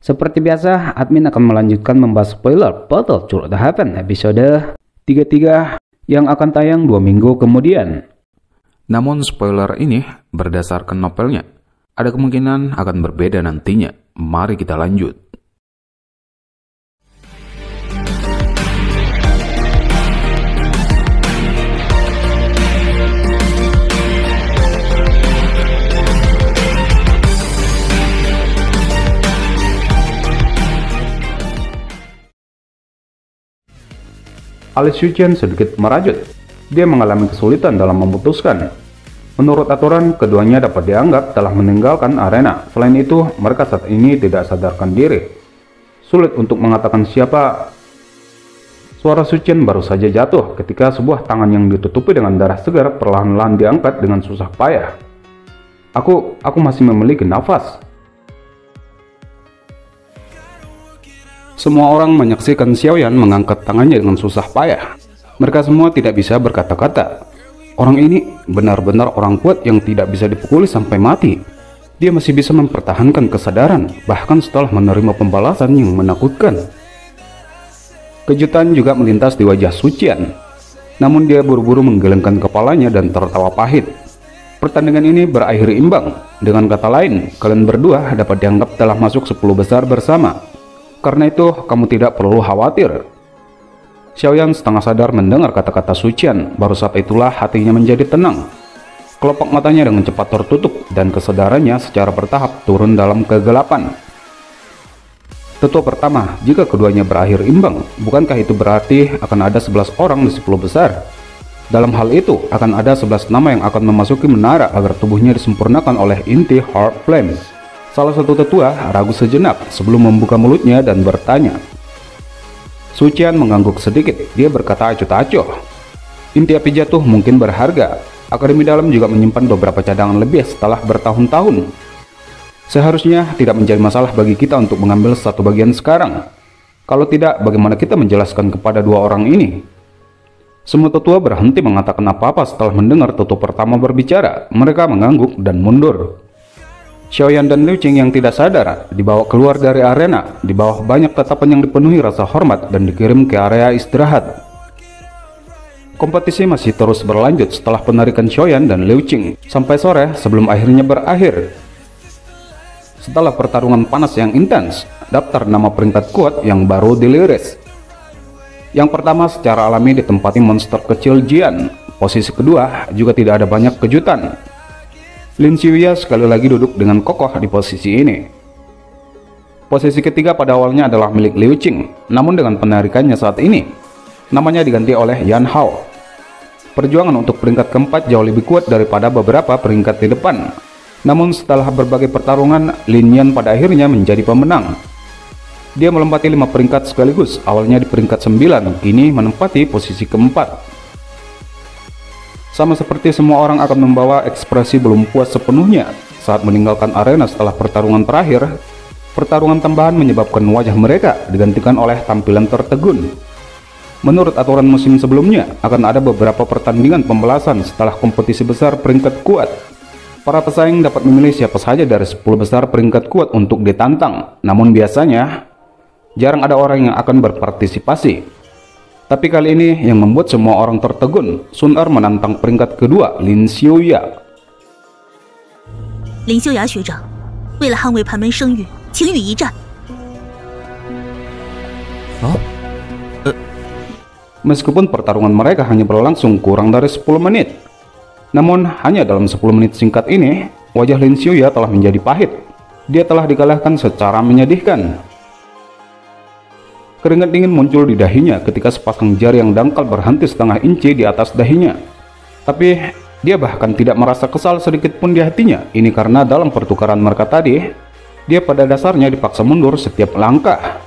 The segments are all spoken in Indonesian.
Seperti biasa, admin akan melanjutkan membahas spoiler Portal to the Heaven episode 33 yang akan tayang 2 minggu kemudian. Namun spoiler ini berdasarkan novelnya. Ada kemungkinan akan berbeda nantinya. Mari kita lanjut. Alis Sucian sedikit merajut. Dia mengalami kesulitan dalam memutuskan. Menurut aturan, keduanya dapat dianggap telah meninggalkan arena. Selain itu, mereka saat ini tidak sadarkan diri. Sulit untuk mengatakan siapa. Suara Sucian baru saja jatuh ketika sebuah tangan yang ditutupi dengan darah segar perlahan-lahan diangkat dengan susah payah. Aku masih memiliki nafas. Semua orang menyaksikan Xiaoyan mengangkat tangannya dengan susah payah. Mereka semua tidak bisa berkata-kata. Orang ini benar-benar orang kuat yang tidak bisa dipukuli sampai mati. Dia masih bisa mempertahankan kesadaran, bahkan setelah menerima pembalasan yang menakutkan. Kejutan juga melintas di wajah Sucian. Namun dia buru-buru menggelengkan kepalanya dan tertawa pahit. Pertandingan ini berakhir imbang. Dengan kata lain, kalian berdua dapat dianggap telah masuk 10 besar bersama. Karena itu, kamu tidak perlu khawatir. Xiaoyan setengah sadar mendengar kata-kata Sucian. Baru saat itulah hatinya menjadi tenang. Kelopak matanya dengan cepat tertutup dan kesadarannya secara bertahap turun dalam kegelapan. Tentu pertama, jika keduanya berakhir imbang, bukankah itu berarti akan ada 11 orang di 10 besar? Dalam hal itu, akan ada 11 nama yang akan memasuki menara agar tubuhnya disempurnakan oleh inti Heart Flame. Salah satu tetua ragu sejenak sebelum membuka mulutnya dan bertanya. Sucian mengangguk sedikit. Dia berkata acuh-acuh. Inti api jatuh mungkin berharga. Akademi dalam juga menyimpan beberapa cadangan lebih setelah bertahun-tahun. Seharusnya tidak menjadi masalah bagi kita untuk mengambil satu bagian sekarang. Kalau tidak, bagaimana kita menjelaskan kepada dua orang ini? Semua tetua berhenti mengatakan apa-apa setelah mendengar tetua pertama berbicara. Mereka mengangguk dan mundur. Xiaoyan dan Liu Qing yang tidak sadar dibawa keluar dari arena di bawah banyak tatapan yang dipenuhi rasa hormat dan dikirim ke area istirahat. Kompetisi masih terus berlanjut setelah penarikan Xiaoyan dan Liu Qing sampai sore sebelum akhirnya berakhir. Setelah pertarungan panas yang intens, daftar nama peringkat kuat yang baru diliris. Yang pertama secara alami ditempati monster kecil Jian. Posisi kedua juga tidak ada banyak kejutan. Lin Xiuya sekali lagi duduk dengan kokoh di posisi ini. Posisi ketiga pada awalnya adalah milik Liu Qing, namun dengan penarikannya saat ini, namanya diganti oleh Yan Hao. Perjuangan untuk peringkat keempat jauh lebih kuat daripada beberapa peringkat di depan. Namun setelah berbagai pertarungan, Lin Yan pada akhirnya menjadi pemenang. Dia melempati 5 peringkat sekaligus, awalnya di peringkat 9, kini menempati posisi keempat. Sama seperti semua orang akan membawa ekspresi belum puas sepenuhnya saat meninggalkan arena setelah pertarungan terakhir. Pertarungan tambahan menyebabkan wajah mereka digantikan oleh tampilan tertegun. Menurut aturan musim sebelumnya, akan ada beberapa pertandingan pembalasan setelah kompetisi besar peringkat kuat. Para pesaing dapat memilih siapa saja dari 10 besar peringkat kuat untuk ditantang. Namun biasanya, jarang ada orang yang akan berpartisipasi. Tapi kali ini yang membuat semua orang tertegun, Sun Er menantang peringkat kedua Lin Xiuya. Lin Xiuya 学长，为了捍卫盘门声誉，请与一战。Meskipun pertarungan mereka hanya berlangsung kurang dari 10 menit, namun hanya dalam 10 menit singkat ini, wajah Lin Xiuya telah menjadi pahit. Dia telah dikalahkan secara menyedihkan. Keringat dingin muncul di dahinya ketika sepasang jari yang dangkal berhenti setengah inci di atas dahinya. Tapi dia bahkan tidak merasa kesal sedikit pun di hatinya. Ini karena dalam pertukaran mereka tadi, dia pada dasarnya dipaksa mundur setiap langkah.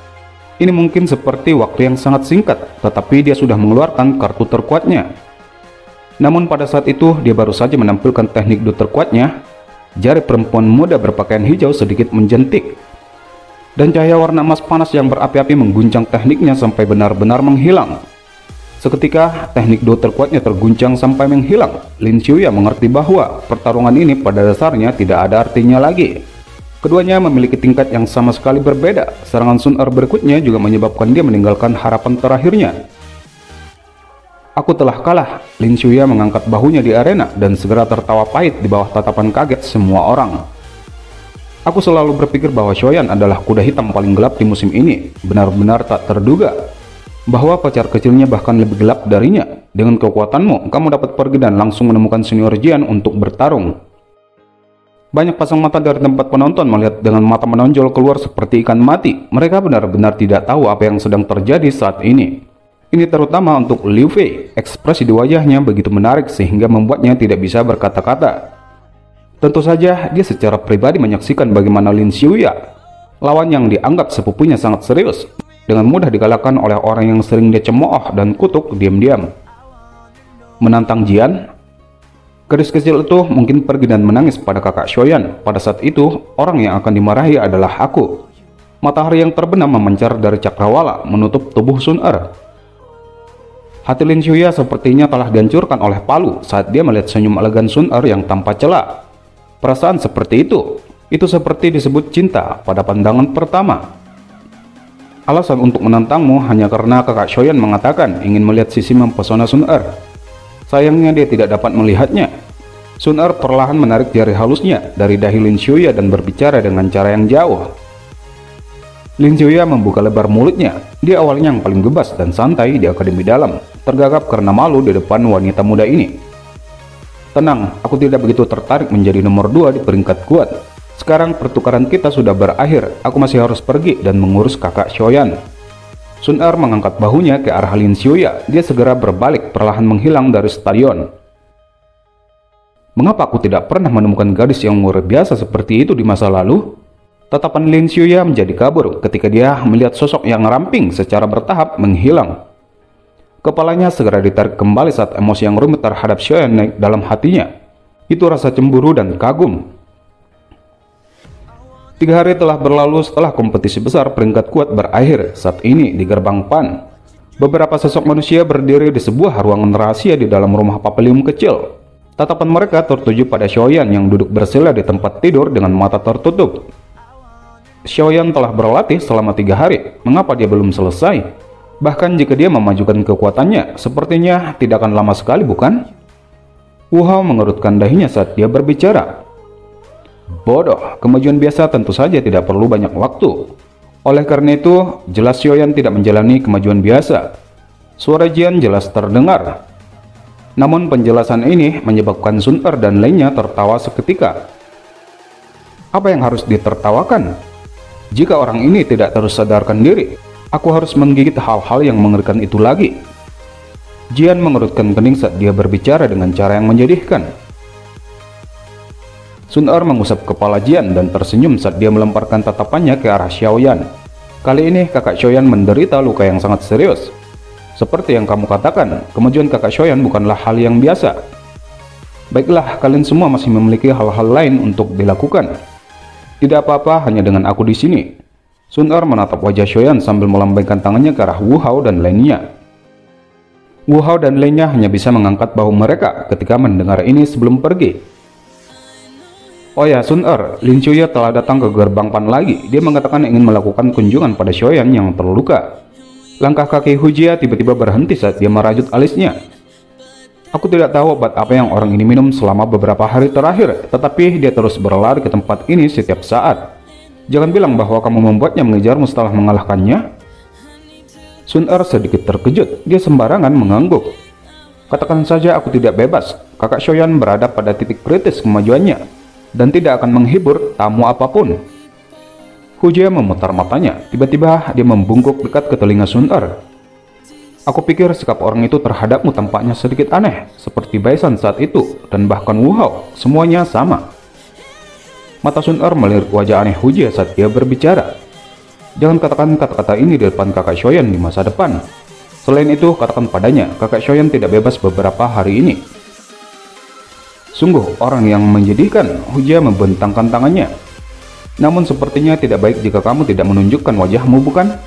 Ini mungkin seperti waktu yang sangat singkat, tetapi dia sudah mengeluarkan kartu terkuatnya. Namun pada saat itu dia baru saja menampilkan teknik do terkuatnya. Jari perempuan muda berpakaian hijau sedikit menjentik. Dan cahaya warna emas panas yang berapi-api mengguncang tekniknya sampai benar-benar menghilang. Seketika, teknik do terkuatnya terguncang sampai menghilang. Lin Xiuya mengerti bahwa pertarungan ini pada dasarnya tidak ada artinya lagi. Keduanya memiliki tingkat yang sama sekali berbeda. Serangan Sun Er berikutnya juga menyebabkan dia meninggalkan harapan terakhirnya. Aku telah kalah. Lin Shuya mengangkat bahunya di arena dan segera tertawa pahit di bawah tatapan kaget semua orang. Aku selalu berpikir bahwa Xiaoyan adalah kuda hitam paling gelap di musim ini. Benar-benar tak terduga bahwa pacar kecilnya bahkan lebih gelap darinya. Dengan kekuatanmu, kamu dapat pergi dan langsung menemukan senior Jian untuk bertarung. Banyak pasang mata dari tempat penonton melihat dengan mata menonjol keluar seperti ikan mati. Mereka benar-benar tidak tahu apa yang sedang terjadi saat ini. Ini terutama untuk Liu Fei. Ekspresi di wajahnya begitu menarik sehingga membuatnya tidak bisa berkata-kata. Tentu saja dia secara pribadi menyaksikan bagaimana Lin Shuya, lawan yang dianggap sepupunya sangat serius, dengan mudah dikalahkan oleh orang yang sering dia cemooh dan kutuk diam-diam. Menantang Jian, gadis kecil itu mungkin pergi dan menangis pada kakak Xiaoyan. Pada saat itu, orang yang akan dimarahi adalah aku. Matahari yang terbenam memancar dari cakrawala menutup tubuh Sun Er. Hati Lin Shuya sepertinya telah dihancurkan oleh palu saat dia melihat senyum elegan Sun Er yang tanpa celah. Perasaan seperti itu seperti disebut cinta pada pandangan pertama. Alasan untuk menantangmu hanya karena kakak Xiaoyan mengatakan ingin melihat sisi mempesona Sun Er. Sayangnya dia tidak dapat melihatnya. Sun Er perlahan menarik jari halusnya dari dahi Lin Shuya dan berbicara dengan cara yang jauh. Lin Shuya membuka lebar mulutnya. Dia awalnya yang paling bebas dan santai di Akademi Dalam, tergagap karena malu di depan wanita muda ini. Tenang, aku tidak begitu tertarik menjadi nomor 2 di peringkat kuat. Sekarang pertukaran kita sudah berakhir. Aku masih harus pergi dan mengurus kakak Xiaoyan. Sun Er mengangkat bahunya ke arah Lin Shuya. Dia segera berbalik, perlahan menghilang dari stadion. Mengapa aku tidak pernah menemukan gadis yang luar biasa seperti itu di masa lalu? Tatapan Lin Shuya menjadi kabur ketika dia melihat sosok yang ramping secara bertahap menghilang. Kepalanya segera ditarik kembali saat emosi yang rumit terhadap Xiaoyan naik dalam hatinya. Itu rasa cemburu dan kagum. 3 hari telah berlalu setelah kompetisi besar peringkat kuat berakhir. Saat ini di gerbang Pan, beberapa sosok manusia berdiri di sebuah ruangan rahasia di dalam rumah papilium kecil. Tatapan mereka tertuju pada Xiaoyan yang duduk bersila di tempat tidur dengan mata tertutup. Xiaoyan telah berlatih selama 3 hari. Mengapa dia belum selesai? Bahkan jika dia memajukan kekuatannya, sepertinya tidak akan lama sekali, bukan? Wu Hao mengerutkan dahinya saat dia berbicara. Bodoh, kemajuan biasa tentu saja tidak perlu banyak waktu. Oleh karena itu, jelas Xiaoyan tidak menjalani kemajuan biasa. Suara Jian jelas terdengar. Namun penjelasan ini menyebabkan Sun Er dan lainnya tertawa seketika. Apa yang harus ditertawakan? Jika orang ini tidak terus sadarkan diri, aku harus menggigit hal-hal yang mengerikan itu lagi. Jian mengerutkan kening saat dia berbicara dengan cara yang menyedihkan. Sun Er mengusap kepala Jian dan tersenyum saat dia melemparkan tatapannya ke arah Xiaoyan. Kali ini kakak Xiaoyan menderita luka yang sangat serius. Seperti yang kamu katakan, kemajuan kakak Xiaoyan bukanlah hal yang biasa. Baiklah, kalian semua masih memiliki hal-hal lain untuk dilakukan. Tidak apa-apa hanya dengan aku di sini. Sun Er menatap wajah Xiaoyan sambil melambaikan tangannya ke arah Wu Hao dan lainnya. Wu Hao dan lainnya hanya bisa mengangkat bahu mereka ketika mendengar ini sebelum pergi. Oh ya, Sun Er, Lin Shuya telah datang ke gerbang Pan lagi. Dia mengatakan ingin melakukan kunjungan pada Xiaoyan yang terluka. Langkah kaki Hujia tiba-tiba berhenti saat dia merajut alisnya. Aku tidak tahu obat apa yang orang ini minum selama beberapa hari terakhir, tetapi dia terus berlari ke tempat ini setiap saat. Jangan bilang bahwa kamu membuatnya mengejarmu setelah mengalahkannya. Sun Er sedikit terkejut. Dia sembarangan mengangguk. Katakan saja aku tidak bebas. Kakak Xiaoyan berada pada titik kritis kemajuannya dan tidak akan menghibur tamu apapun. Hujia memutar matanya. Tiba-tiba dia membungkuk dekat ke telinga Sun Er. Aku pikir sikap orang itu terhadapmu tampaknya sedikit aneh, seperti Baisan saat itu, dan bahkan Wu Hao, semuanya sama. Mata Sun Er melirik wajah aneh Hujia saat dia berbicara. Jangan katakan kata-kata ini di depan kakak Xiaoyan di masa depan. Selain itu, katakan padanya, kakak Xiaoyan tidak bebas beberapa hari ini. Sungguh orang yang menjadikan. Hujia membentangkan tangannya. Namun sepertinya tidak baik jika kamu tidak menunjukkan wajahmu, bukan?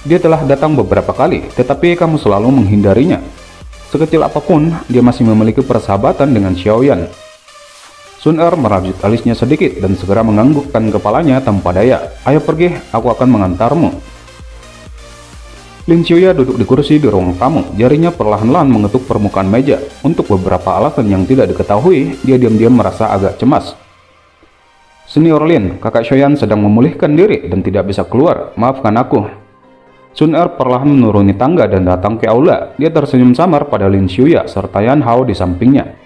Dia telah datang beberapa kali, tetapi kamu selalu menghindarinya. Sekecil apapun, dia masih memiliki persahabatan dengan Xiaoyan. Sun Er merajut alisnya sedikit dan segera menganggukkan kepalanya tanpa daya. Ayo pergi, aku akan mengantarmu. Lin Qiuya duduk di kursi di ruang tamu. Jarinya perlahan-lahan mengetuk permukaan meja. Untuk beberapa alasan yang tidak diketahui, dia diam-diam merasa agak cemas. Senior Lin, kakak Xiaoyan sedang memulihkan diri dan tidak bisa keluar. Maafkan aku. Sun Er perlahan menuruni tangga dan datang ke aula. Dia tersenyum samar pada Lin Qiuya serta Yan Hao di sampingnya.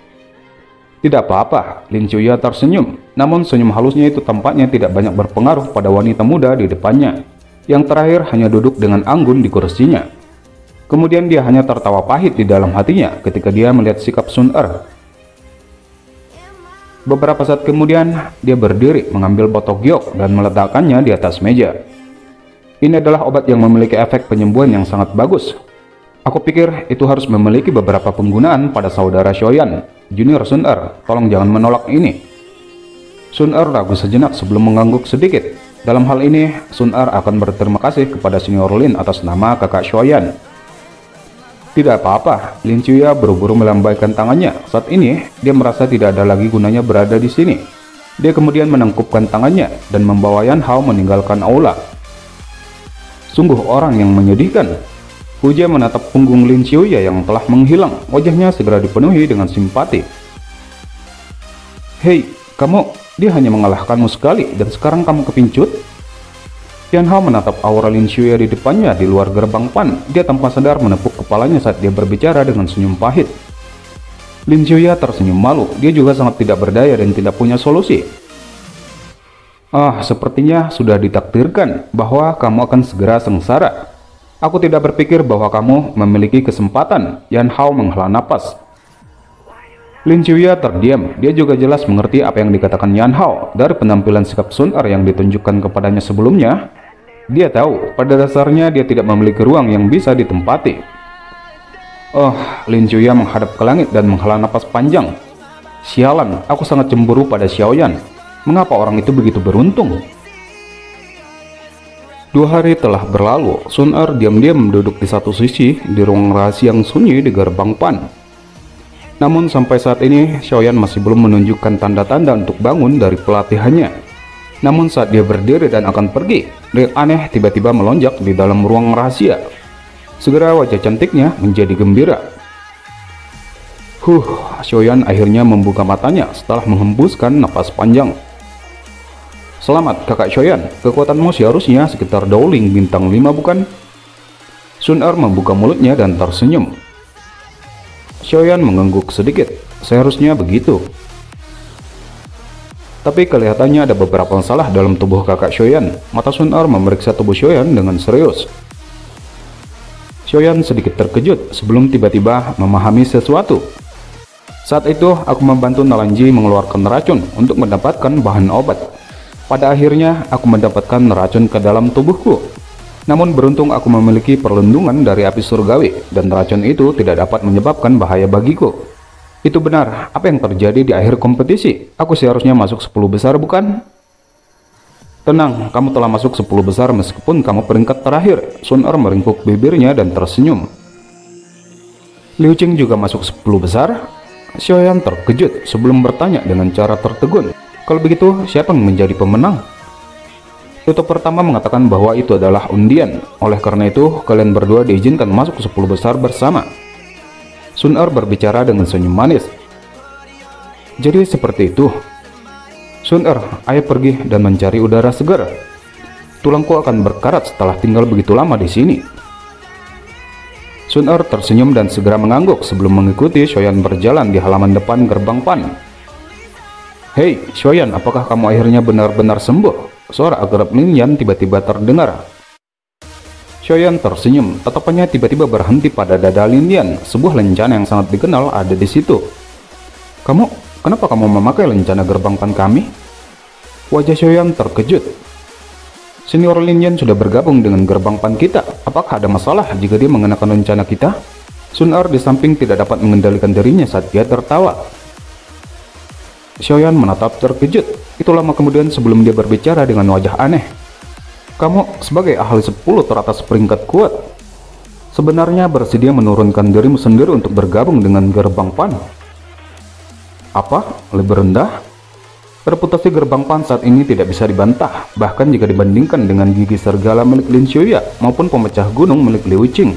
Tidak apa-apa, Lin Qiuya tersenyum. Namun senyum halusnya itu tampaknya tidak banyak berpengaruh pada wanita muda di depannya. Yang terakhir hanya duduk dengan anggun di kursinya. Kemudian dia hanya tertawa pahit di dalam hatinya ketika dia melihat sikap Sun Er. Beberapa saat kemudian, dia berdiri mengambil botol giok dan meletakkannya di atas meja. Ini adalah obat yang memiliki efek penyembuhan yang sangat bagus. Aku pikir itu harus memiliki beberapa penggunaan pada saudara Xiaoyan. Junior Sun Er, tolong jangan menolak ini. Sun Er ragu sejenak sebelum mengangguk sedikit. Dalam hal ini, Sun Er akan berterima kasih kepada Senior Lin atas nama kakak Xiaoyan. Tidak apa-apa, Lin Qiuya buru-buru melambaikan tangannya. Saat ini, dia merasa tidak ada lagi gunanya berada di sini. Dia kemudian menangkupkan tangannya dan membawa Yan Hao meninggalkan aula. Sungguh orang yang menyedihkan. Hu Jie menatap punggung Lin Qiuya yang telah menghilang. Wajahnya segera dipenuhi dengan simpati. Hei, kamu, dia hanya mengalahkanmu sekali dan sekarang kamu kepincut? Yan Hao menatap aura Lin Qiuya di depannya di luar gerbang Pan. Dia tanpa sadar menepuk kepalanya saat dia berbicara dengan senyum pahit. Lin Qiuya tersenyum malu. Dia juga sangat tidak berdaya dan tidak punya solusi. Sepertinya sudah ditakdirkan bahwa kamu akan segera sengsara. Aku tidak berpikir bahwa kamu memiliki kesempatan. Yan Hao menghela napas. Lin Qiuya terdiam. Dia juga jelas mengerti apa yang dikatakan Yan Hao. Dari penampilan sikap Sun Er yang ditunjukkan kepadanya sebelumnya, dia tahu pada dasarnya dia tidak memiliki ruang yang bisa ditempati. Lin Qiuya menghadap ke langit dan menghela napas panjang. Sialan, aku sangat cemburu pada Xiaoyan. Mengapa orang itu begitu beruntung? 2 hari telah berlalu. Sun Er diam-diam duduk di satu sisi di ruang rahasia yang sunyi di gerbang Pan. Namun sampai saat ini, Xiaoyan masih belum menunjukkan tanda-tanda untuk bangun dari pelatihannya. Namun saat dia berdiri dan akan pergi, hal aneh tiba-tiba melonjak di dalam ruang rahasia. Segera wajah cantiknya menjadi gembira. Xiaoyan akhirnya membuka matanya setelah menghembuskan napas panjang. Selamat kakak Xiaoyan, kekuatanmu seharusnya sekitar Dowling bintang 5 bukan? Sun Er membuka mulutnya dan tersenyum. Xiaoyan mengangguk sedikit. Seharusnya begitu. Tapi kelihatannya ada beberapa masalah dalam tubuh kakak Xiaoyan. Mata Sun Er memeriksa tubuh Xiaoyan dengan serius. Xiaoyan sedikit terkejut sebelum tiba-tiba memahami sesuatu. Saat itu aku membantu Nalanji mengeluarkan racun untuk mendapatkan bahan obat. Pada akhirnya aku mendapatkan racun ke dalam tubuhku. Namun beruntung aku memiliki perlindungan dari api surgawi dan racun itu tidak dapat menyebabkan bahaya bagiku. Itu benar, apa yang terjadi di akhir kompetisi? Aku seharusnya masuk 10 besar bukan? Tenang, kamu telah masuk 10 besar meskipun kamu peringkat terakhir. Sun Er meringkuk bibirnya dan tersenyum. Liu Qing juga masuk 10 besar? Xiaoyan terkejut sebelum bertanya dengan cara tertegun. Kalau begitu, siapa yang menjadi pemenang? Tutup pertama mengatakan bahwa itu adalah undian. Oleh karena itu, kalian berdua diizinkan masuk 10 besar bersama. Sun Er berbicara dengan senyum manis. Jadi seperti itu. Sun Er, ayo pergi dan mencari udara segar. Tulangku akan berkarat setelah tinggal begitu lama di sini. Sun Er tersenyum dan segera mengangguk sebelum mengikuti Xiaoyan berjalan di halaman depan gerbang Pan. Hei, Xiaoyan, apakah kamu akhirnya benar-benar sembuh? Suara akrab Lin Yan tiba-tiba terdengar. Xiaoyan tersenyum, tatapannya tiba-tiba berhenti pada dada Lin Yan. Sebuah lencana yang sangat dikenal ada di situ. Kenapa kamu memakai lencana gerbang Pan kami? Wajah Xiaoyan terkejut. Senior Lin Yan sudah bergabung dengan gerbang Pan kita. Apakah ada masalah jika dia mengenakan lencana kita? Sun Er di samping tidak dapat mengendalikan dirinya saat dia tertawa. Xiaoyan menatap terkejut. Itu lama kemudian sebelum dia berbicara dengan wajah aneh. Kamu sebagai ahli 10 teratas peringkat kuat, sebenarnya bersedia menurunkan dirimu sendiri untuk bergabung dengan gerbang Pan? Apa? Lebih rendah? Reputasi Gerbang Pan saat ini tidak bisa dibantah, bahkan jika dibandingkan dengan gigi serigala milik Lin Xiuya maupun pemecah gunung milik Liu Qing.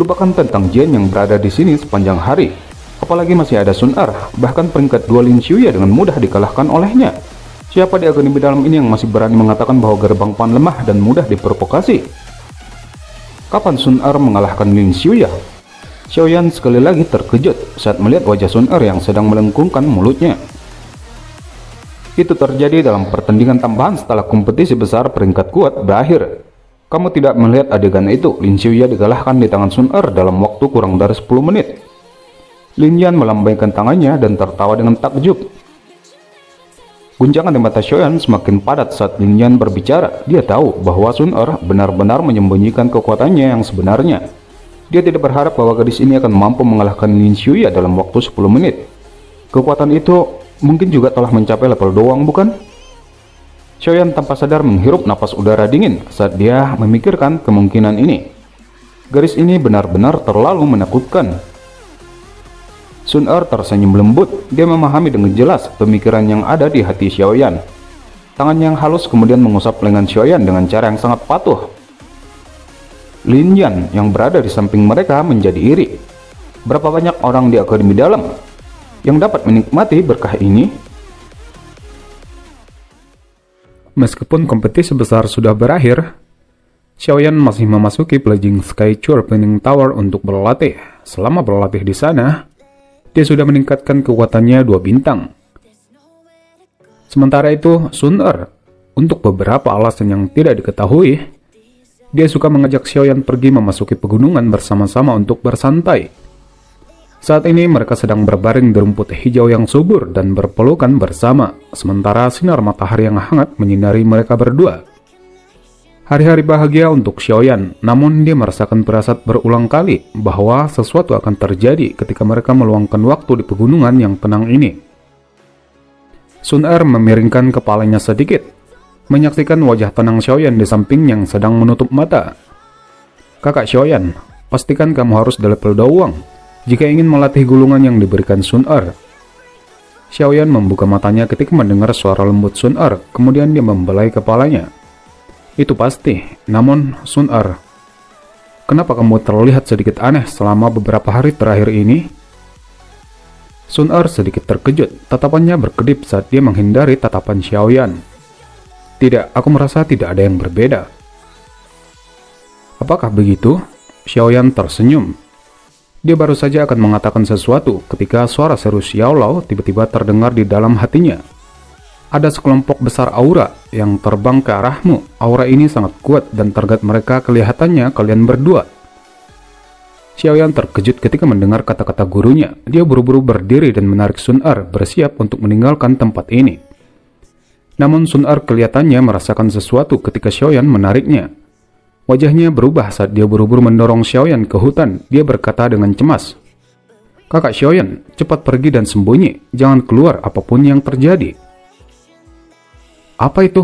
Lupakan tentang Jian yang berada di sini sepanjang hari, apalagi masih ada Sun Er, bahkan peringkat 2 Lin Xiuya dengan mudah dikalahkan olehnya. Siapa di akademi dalam ini yang masih berani mengatakan bahwa Gerbang Pan lemah dan mudah diprovokasi? Kapan Sun Er mengalahkan Lin Xiuya? Xiaoyan sekali lagi terkejut saat melihat wajah Sun Er yang sedang melengkungkan mulutnya. Itu terjadi dalam pertandingan tambahan setelah kompetisi besar peringkat kuat berakhir. Kamu tidak melihat adegan itu? Lin Xiuya dikalahkan di tangan Sun Er dalam waktu kurang dari 10 menit. Lin Yan melambaikan tangannya dan tertawa dengan takjub. Guncangan di mata Xiaoyan semakin padat saat Lin Yan berbicara. Dia tahu bahwa Sun Er benar-benar menyembunyikan kekuatannya yang sebenarnya. Dia tidak berharap bahwa gadis ini akan mampu mengalahkan Lin Xiuya dalam waktu 10 menit. Kekuatan itu mungkin juga telah mencapai level doang, bukan? Xiaoyan tanpa sadar menghirup napas udara dingin saat dia memikirkan kemungkinan ini. Garis ini benar-benar terlalu menakutkan. Sun Er tersenyum lembut. Dia memahami dengan jelas pemikiran yang ada di hati Xiaoyan. Tangan yang halus kemudian mengusap lengan Xiaoyan dengan cara yang sangat patuh. Lin Yan yang berada di samping mereka menjadi iri. Berapa banyak orang di akademi dalam yang dapat menikmati berkah ini? Meskipun kompetisi besar sudah berakhir, Xiaoyan masih memasuki Blazing Sky Pinning Tower untuk berlatih. Selama berlatih di sana, dia sudah meningkatkan kekuatannya 2 bintang. Sementara itu, Sun Er, untuk beberapa alasan yang tidak diketahui, dia suka mengajak Xiaoyan pergi memasuki pegunungan bersama-sama untuk bersantai. Saat ini mereka sedang berbaring di rumput hijau yang subur dan berpelukan bersama, sementara sinar matahari yang hangat menyinari mereka berdua. Hari-hari bahagia untuk Xiaoyan, namun dia merasakan firasat berulang kali bahwa sesuatu akan terjadi ketika mereka meluangkan waktu di pegunungan yang tenang ini. Sun Er memiringkan kepalanya sedikit, menyaksikan wajah tenang Xiaoyan di samping yang sedang menutup mata. Kakak Xiaoyan, pastikan kamu harus di level doang jika ingin melatih gulungan yang diberikan Sun Er. Xiaoyan membuka matanya ketika mendengar suara lembut Sun Er, kemudian dia membelai kepalanya. Itu pasti, namun Sun Er, kenapa kamu terlihat sedikit aneh selama beberapa hari terakhir ini? Sun Er sedikit terkejut, tatapannya berkedip saat dia menghindari tatapan Xiaoyan. Tidak, aku merasa tidak ada yang berbeda. Apakah begitu? Xiaoyan tersenyum. Dia baru saja akan mengatakan sesuatu ketika suara seru Xiao Lao tiba-tiba terdengar di dalam hatinya. Ada sekelompok besar aura yang terbang ke arahmu. Aura ini sangat kuat dan target mereka kelihatannya kalian berdua. Xiaoyan terkejut ketika mendengar kata-kata gurunya. Dia buru-buru berdiri dan menarik Sun Er bersiap untuk meninggalkan tempat ini. Namun Sun Er kelihatannya merasakan sesuatu ketika Xiaoyan menariknya. Wajahnya berubah saat dia buru-buru mendorong Xiaoyan ke hutan. Dia berkata dengan cemas, "Kakak Xiaoyan, cepat pergi dan sembunyi. Jangan keluar apapun yang terjadi." Apa itu?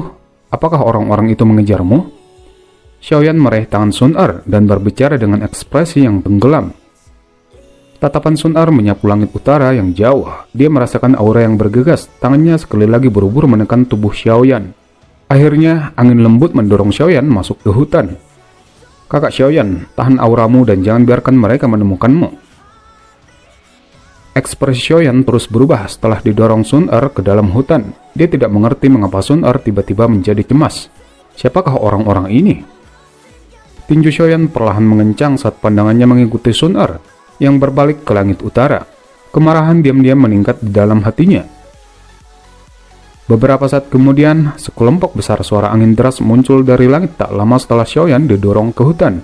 Apakah orang-orang itu mengejarmu? Xiaoyan meraih tangan Sun Er dan berbicara dengan ekspresi yang tenggelam. Tatapan Sun Er menyapu langit utara yang jauh. Dia merasakan aura yang bergegas. Tangannya sekali lagi buru-buru menekan tubuh Xiaoyan. Akhirnya, angin lembut mendorong Xiaoyan masuk ke hutan. Kakak Xiaoyan, tahan auramu dan jangan biarkan mereka menemukanmu. Ekspresi Xiaoyan terus berubah setelah didorong Sun Er ke dalam hutan. Dia tidak mengerti mengapa Sun Er tiba-tiba menjadi cemas. Siapakah orang-orang ini? Tinju Xiaoyan perlahan mengencang saat pandangannya mengikuti Sun Er yang berbalik ke langit utara. Kemarahan diam-diam meningkat di dalam hatinya. Beberapa saat kemudian, sekelompok besar suara angin deras muncul dari langit tak lama setelah Xiaoyan didorong ke hutan.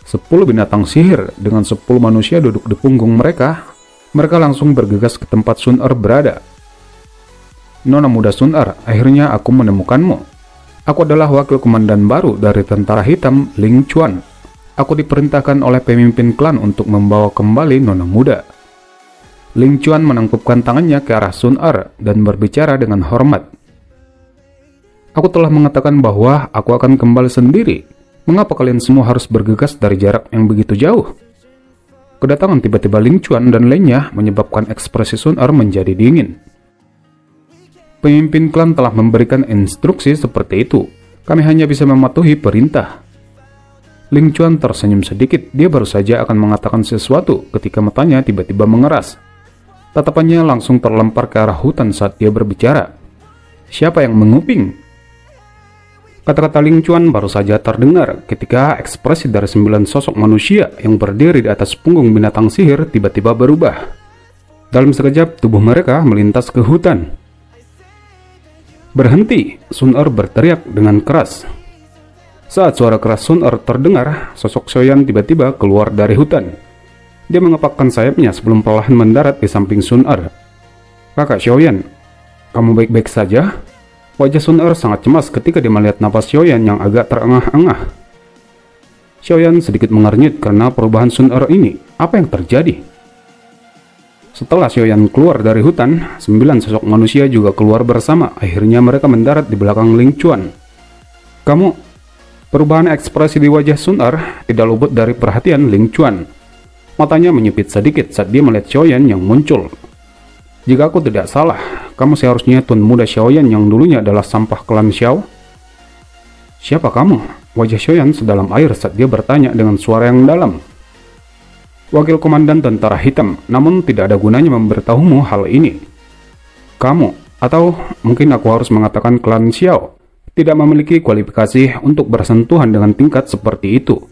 10 binatang sihir dengan 10 manusia duduk di punggung mereka. Mereka langsung bergegas ke tempat Sun Er berada. Nona muda Sun Er, akhirnya aku menemukanmu. Aku adalah wakil komandan baru dari tentara hitam Ling Chuan. Aku diperintahkan oleh pemimpin klan untuk membawa kembali Nona muda. Ling Chuan menangkupkan tangannya ke arah Sun Er dan berbicara dengan hormat. Aku telah mengatakan bahwa aku akan kembali sendiri. Mengapa kalian semua harus bergegas dari jarak yang begitu jauh? Kedatangan tiba-tiba Ling Chuan dan lainnya menyebabkan ekspresi Sun Er menjadi dingin. Pemimpin klan telah memberikan instruksi seperti itu. Kami hanya bisa mematuhi perintah. Ling Chuan tersenyum sedikit. Dia baru saja akan mengatakan sesuatu ketika matanya tiba-tiba mengeras. Tatapannya langsung terlempar ke arah hutan saat dia berbicara. Siapa yang menguping? Kata-kata Ling Chuan baru saja terdengar ketika ekspresi dari 9 sosok manusia yang berdiri di atas punggung binatang sihir tiba-tiba berubah. Dalam sekejap, tubuh mereka melintas ke hutan. "Berhenti!" Sun Er berteriak dengan keras. Saat suara keras Sun Er terdengar, sosok Xiaoyan tiba-tiba keluar dari hutan. Dia mengepakkan sayapnya sebelum perlahan mendarat di samping Sun Er. "Kakak Xiaoyan, kamu baik-baik saja?" Wajah Sun Er sangat cemas ketika dia melihat napas Xiaoyan yang agak terengah-engah. Xiaoyan sedikit mengernyit karena perubahan Sun Er ini. Apa yang terjadi? Setelah Xiaoyan keluar dari hutan, 9 sosok manusia juga keluar bersama. Akhirnya mereka mendarat di belakang Ling Chuan. Perubahan ekspresi di wajah Sun Er tidak luput dari perhatian Ling Chuan. Matanya menyipit sedikit saat dia melihat Xiaoyan yang muncul. "Jika aku tidak salah, kamu seharusnya Tun muda Xiaoyan yang dulunya adalah sampah klan Xiao." "Siapa kamu?" Wajah Xiaoyan sedalam air saat dia bertanya dengan suara yang dalam. "Wakil komandan tentara hitam, namun tidak ada gunanya memberitahumu hal ini. Kamu, atau mungkin aku harus mengatakan klan Xiao, tidak memiliki kualifikasi untuk bersentuhan dengan tingkat seperti itu."